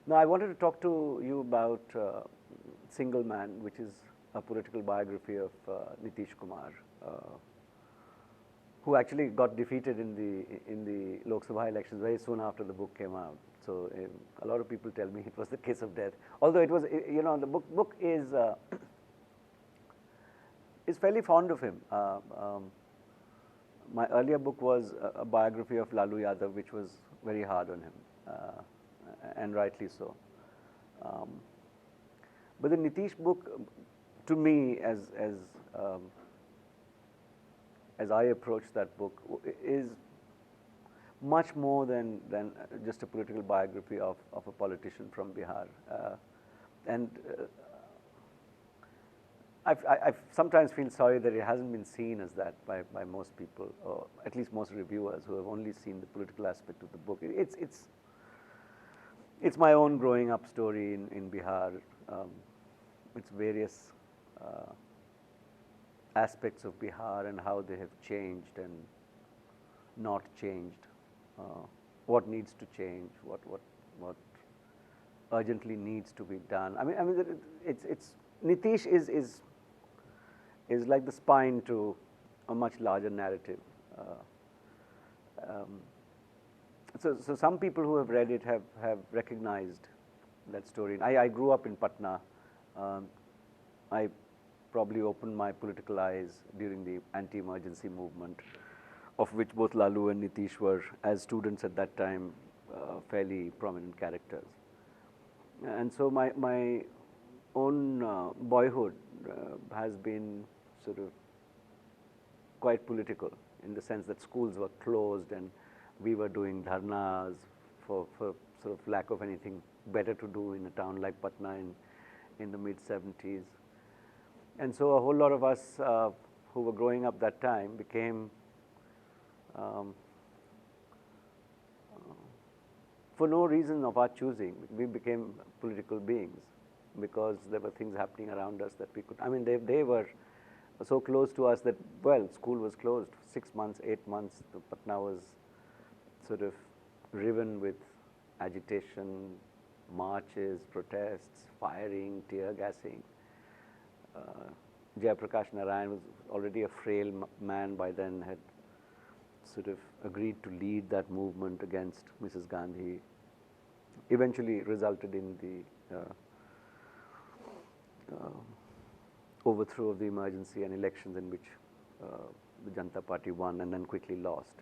Now, I wanted to talk to you about Single Man, which is a political biography of Nitish Kumar, who actually got defeated in the Lok Sabha elections very soon after the book came out. So a lot of people tell me it was the kiss of death. Although it was, you know, the book is fairly fond of him. My earlier book was a biography of Lalu Yadav, which was very hard on him, and rightly so. But the Nitish book, to me, as I approach that book, is much more than just a political biography of a politician from Bihar. I sometimes feel sorry that it hasn't been seen as that by most people, or at least most reviewers who have only seen the political aspect of the book. It's my own growing up story in Bihar. It's various aspects of Bihar and how they have changed and not changed, what needs to change, what urgently needs to be done. I mean, it's Nitish is like the spine to a much larger narrative. So some people who have read it have recognized that story. I grew up in Patna. I probably opened my political eyes during the anti-emergency movement, of which both Lalu and Nitish were, as students at that time, fairly prominent characters. And so my own boyhood has been sort of quite political, in the sense that schools were closed and we were doing dharnas for sort of lack of anything better to do in a town like Patna in the mid-70s. And so a whole lot of us who were growing up that time became, for no reason of our choosing, we became political beings, because there were things happening around us that we could, I mean, they were so close to us that, well, school was closed 6 months, 8 months. Patna was sort of riven with agitation, marches, protests, firing, tear gassing. Jayaprakash Narayan was already a frail man by then, had sort of agreed to lead that movement against Mrs. Gandhi. Eventually resulted in the overthrow of the emergency and elections, in which the Janata Party won and then quickly lost.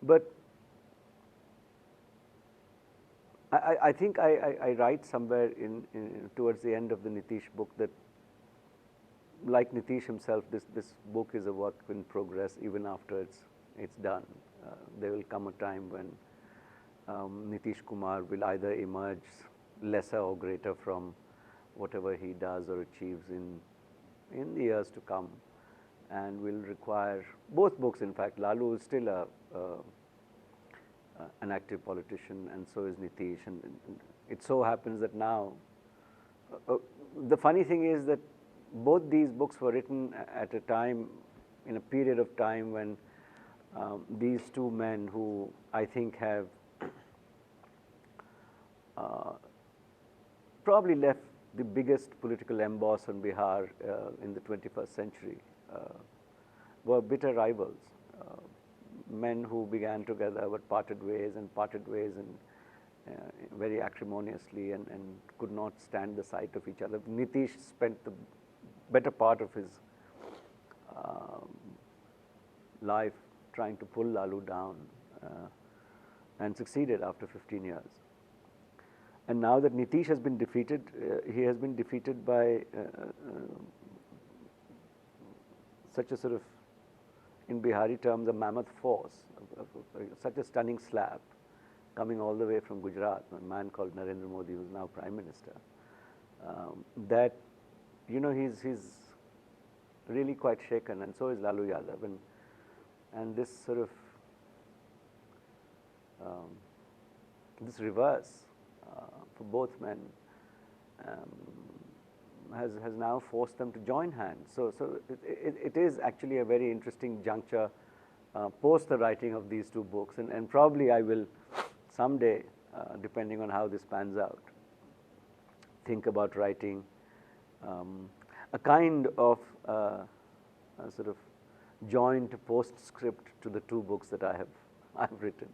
But I think I write somewhere towards the end of the Nitish book that, like Nitish himself, this book is a work in progress even after it's done. There will come a time when Nitish Kumar will either emerge lesser or greater from whatever he does or achieves in the years to come, and will require both books. In fact, Lalu is still an active politician, and so is Nitish. And it so happens that now, the funny thing is that both these books were written at a time, in a period of time when these two men, who I think have probably left the biggest political emboss on Bihar in the 21st century, were bitter rivals. Men who began together but parted ways very acrimoniously, and could not stand the sight of each other. Nitish spent the better part of his life trying to pull Lalu down, and succeeded after 15 years. And now that Nitish has been defeated, he has been defeated by such a sort of, in Bihari terms, a mammoth force, such a stunning slap, coming all the way from Gujarat, a man called Narendra Modi, who is now Prime Minister, that, you know, he's really quite shaken, and so is Lalu Yadav. And this sort of, this reverse for both men has now forced them to join hands. So it is actually a very interesting juncture post the writing of these two books, and probably I will someday depending on how this pans out. Think about writing a kind of a sort of joint postscript to the two books that I've written,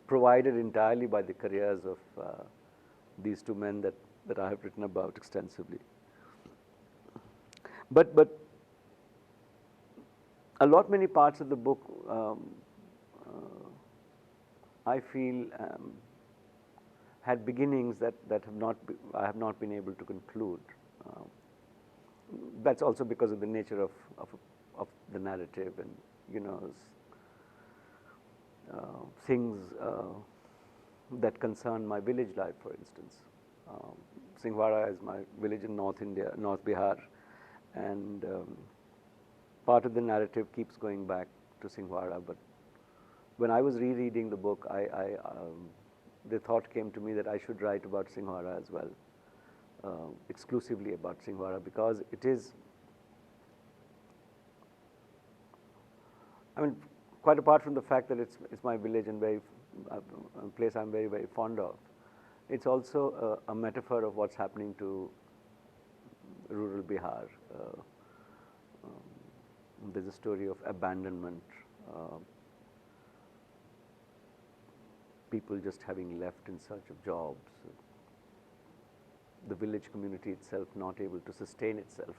provided entirely by the careers of these two men that I have written about extensively. But many parts of the book, I feel had beginnings that I have not been able to conclude. That's also because of the nature of the narrative, and things that concern my village life, for instance. Singhwara is my village in North India, North Bihar, and part of the narrative keeps going back to Singhwara. But when I was rereading the book, the thought came to me that I should write about Singhwara as well, exclusively about Singhwara, because it is, I mean, quite apart from the fact that it's my village and a place I'm very, very fond of, it's also a metaphor of what's happening to rural Bihar. There's a story of abandonment, people just having left in search of jobs, the village community itself not able to sustain itself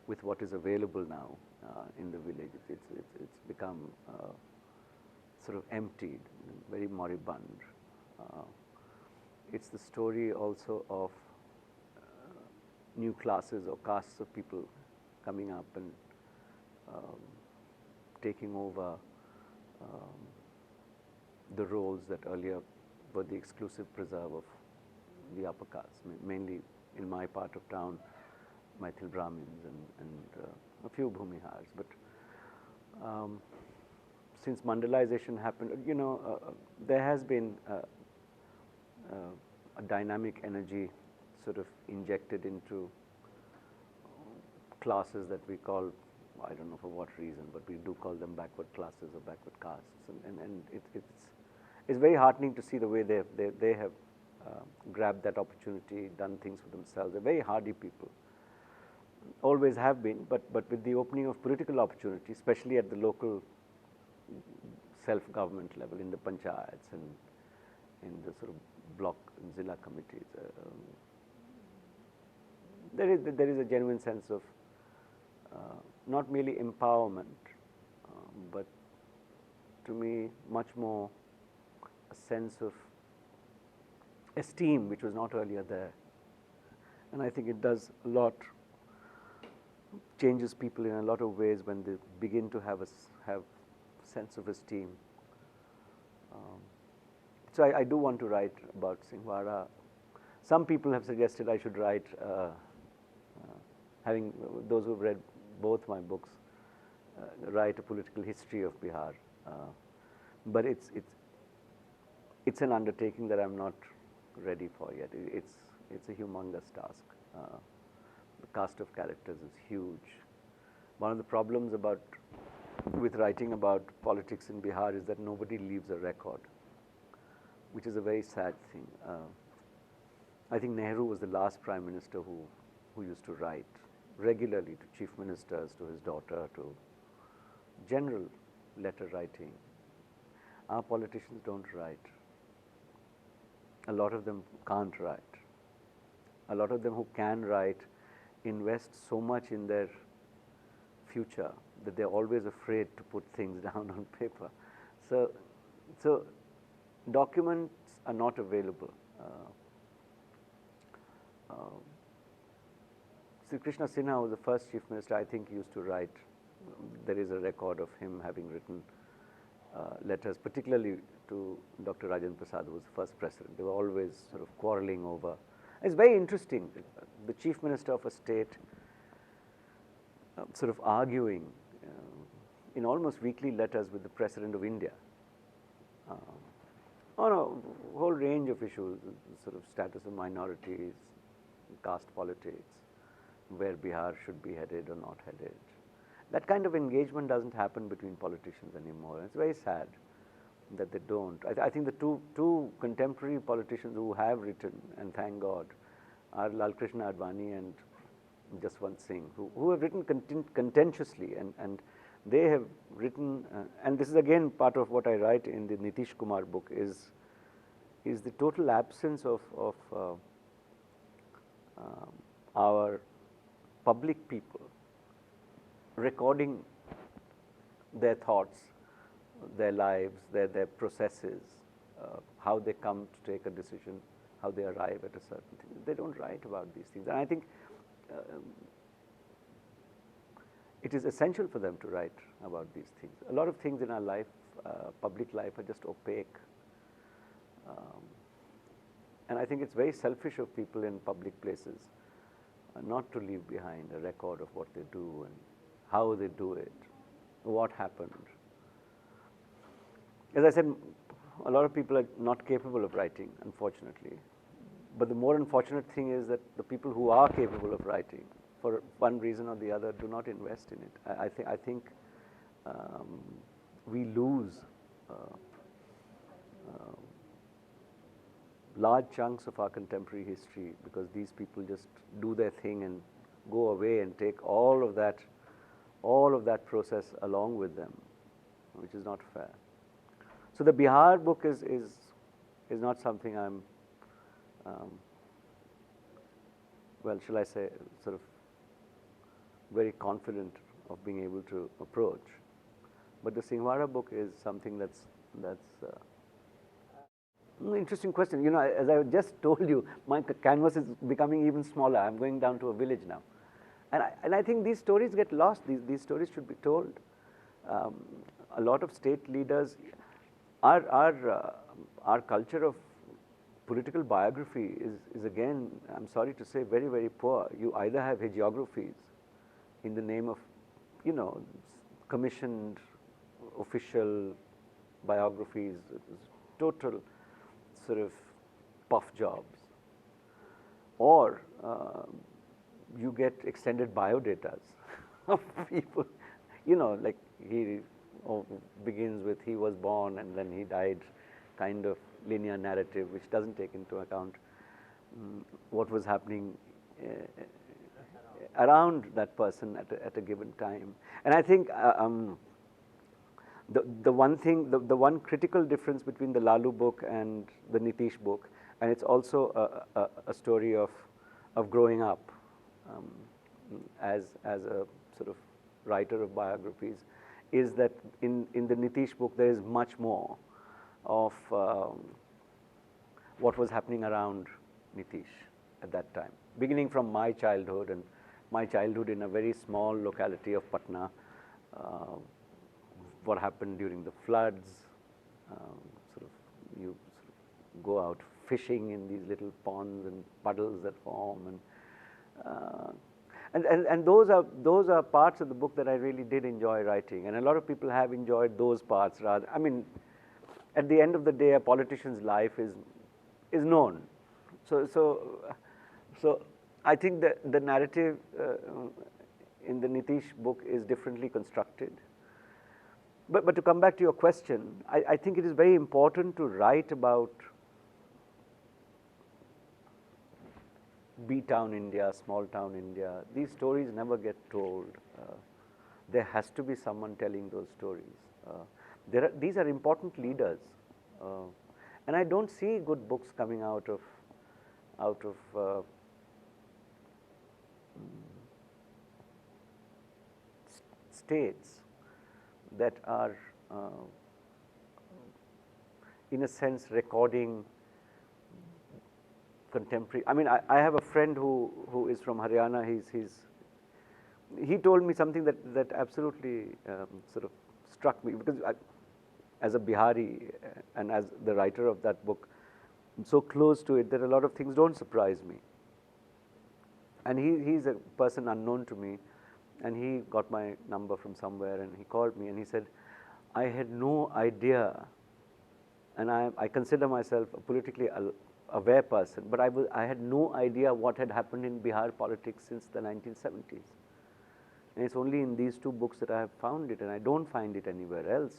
with what is available now in the village. It's become sort of emptied, very moribund. It's the story also of new classes or castes of people coming up and taking over the roles that earlier were the exclusive preserve of the upper castes, mainly in my part of town, Maithil Brahmins and a few Bhumihars. But since Mandalization happened, there has been a dynamic energy sort of injected into classes that we call, I don't know for what reason, but we do call them backward classes or backward castes, and it's very heartening to see the way they have grabbed that opportunity, done things for themselves. They're very hardy people, always have been, but with the opening of political opportunity, especially at the local self-government level, in the panchayats and in the sort of block and zilla committees, there is a genuine sense of not merely empowerment, but to me much more a sense of esteem which was not earlier there. And I think it does a lot, changes people in a lot of ways when they begin to have sense of esteem. So I do want to write about Singhwara. Some people have suggested I should write, having those who have read both my books, write a political history of Bihar. But it's an undertaking that I'm not ready for yet. It's a humongous task. The cast of characters is huge. One of the problems with writing about politics in Bihar is that nobody leaves a record, which is a very sad thing. I think Nehru was the last prime minister who used to write regularly to chief ministers, to his daughter, to general letter writing. Our politicians don't write. A lot of them can't write. A lot of them who can write invest so much in their future that they're always afraid to put things down on paper. So documents are not available. Sri Krishna Sinha was the first chief minister I think used to write. There is a record of him having written letters, particularly to Dr. Rajendra Prasad, who was the first president. They were always sort of quarreling over. It's very interesting, the chief minister of a state sort of arguing in almost weekly letters with the president of India on a whole range of issues, sort of status of minorities, caste politics, where Bihar should be headed or not headed. That kind of engagement doesn't happen between politicians anymore. It's very sad. that they don't. I think the two contemporary politicians who have written, and thank God, are Lal Krishna Advani and Jaswant Singh, who have written contentiously, and they have written, and this is again part of what I write in the Nitish Kumar book, is the total absence of our public people recording their thoughts, their lives, their processes, how they come to take a decision, how they arrive at a certain thing. They don't write about these things, and I think it is essential for them to write about these things. A lot of things in our life, public life, are just opaque. And I think it's very selfish of people in public places not to leave behind a record of what they do and how they do it, what happened. As I said, a lot of people are not capable of writing, unfortunately. But the more unfortunate thing is that the people who are capable of writing, for one reason or the other, do not invest in it. I think we lose large chunks of our contemporary history because these people just do their thing and go away and take all of that process along with them, which is not fair. So the Bihar book is not something I'm, well, shall I say, sort of very confident of being able to approach. But the Singhwara book is something that's interesting question. You know, as I just told you, my canvas is becoming even smaller. I'm going down to a village now. And I think these stories get lost. These stories should be told. A lot of state leaders, our culture of political biography is again, I'm sorry to say, very, very poor. You either have hagiographies in the name of, you know, commissioned official biographies, total sort of puff jobs, or you get extended biodatas of people, you know, like he begins with he was born and then he died, kind of linear narrative which doesn't take into account what was happening around that person at a given time. And I think the one critical difference between the Lalu book and the Nitish book, and it's also a story of growing up as a sort of writer of biographies, is that in the Nitish book there is much more of what was happening around Nitish at that time, beginning from my childhood in a very small locality of Patna, what happened during the floods, you go out fishing in these little ponds and puddles that form, and those are parts of the book that I really did enjoy writing, and a lot of people have enjoyed those parts rather. I mean, at the end of the day, a politician's life is known. So I think that the narrative in the Nitish book is differently constructed. But to come back to your question, I think it is very important to write about B-town India, small town India. These stories never get told. There has to be someone telling those stories. These are important leaders, and I don't see good books coming out of states that are, in a sense, recording contemporary. I mean, I have a friend who is from Haryana. He told me something that absolutely sort of struck me, because as a Bihari and as the writer of that book, I'm so close to it that a lot of things don't surprise me. And he's a person unknown to me, and he got my number from somewhere, and he called me and he said, I had no idea, and I consider myself a politically aware person, but I had no idea what had happened in Bihar politics since the 1970s. And it's only in these two books that I have found it, and I don't find it anywhere else.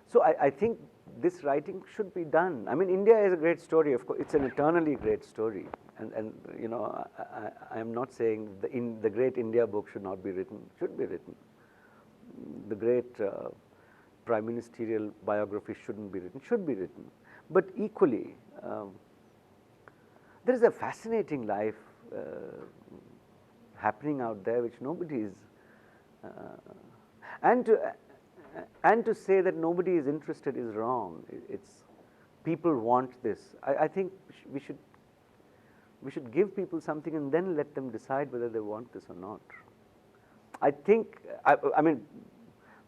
So I think this writing should be done. I mean, India is a great story. Of course, it's an eternally great story. And you know, I am not saying the great India book should not be written. Should be written. The great prime ministerial biography shouldn't be written. Should be written. But equally, there is a fascinating life happening out there which nobody is, and to say that nobody is interested is wrong. It's people want this. I think we should give people something and then let them decide whether they want this or not. I think I mean,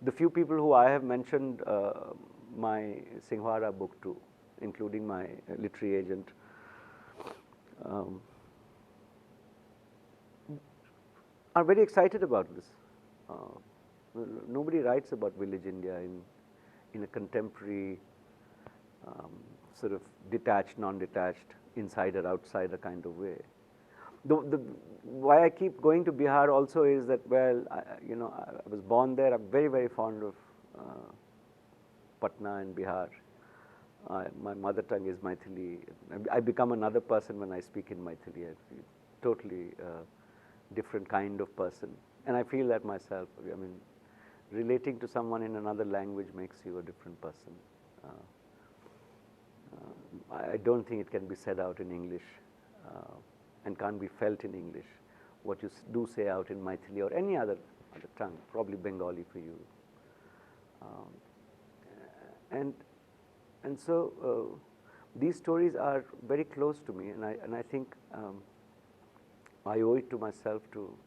the few people who I have mentioned my Singhwara book to, including my literary agent, are very excited about this. Nobody writes about village India in a contemporary sort of detached, non-detached, insider, outsider kind of way. Why I keep going to Bihar also is that, well, you know, I was born there. I'm very, very fond of Patna and Bihar. My mother tongue is Maithili. I become another person when I speak in Maithili. Totally different kind of person. And I feel that myself. I mean, relating to someone in another language makes you a different person. I don't think it can be said out in English and can't be felt in English. What you do say out in Maithili or any other tongue, probably Bengali for you. And so these stories are very close to me, and I think I owe it to myself to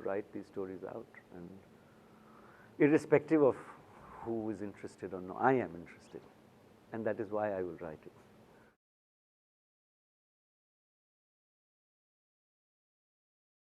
write these stories out, and irrespective of who is interested or not, I am interested, and that is why I will write it.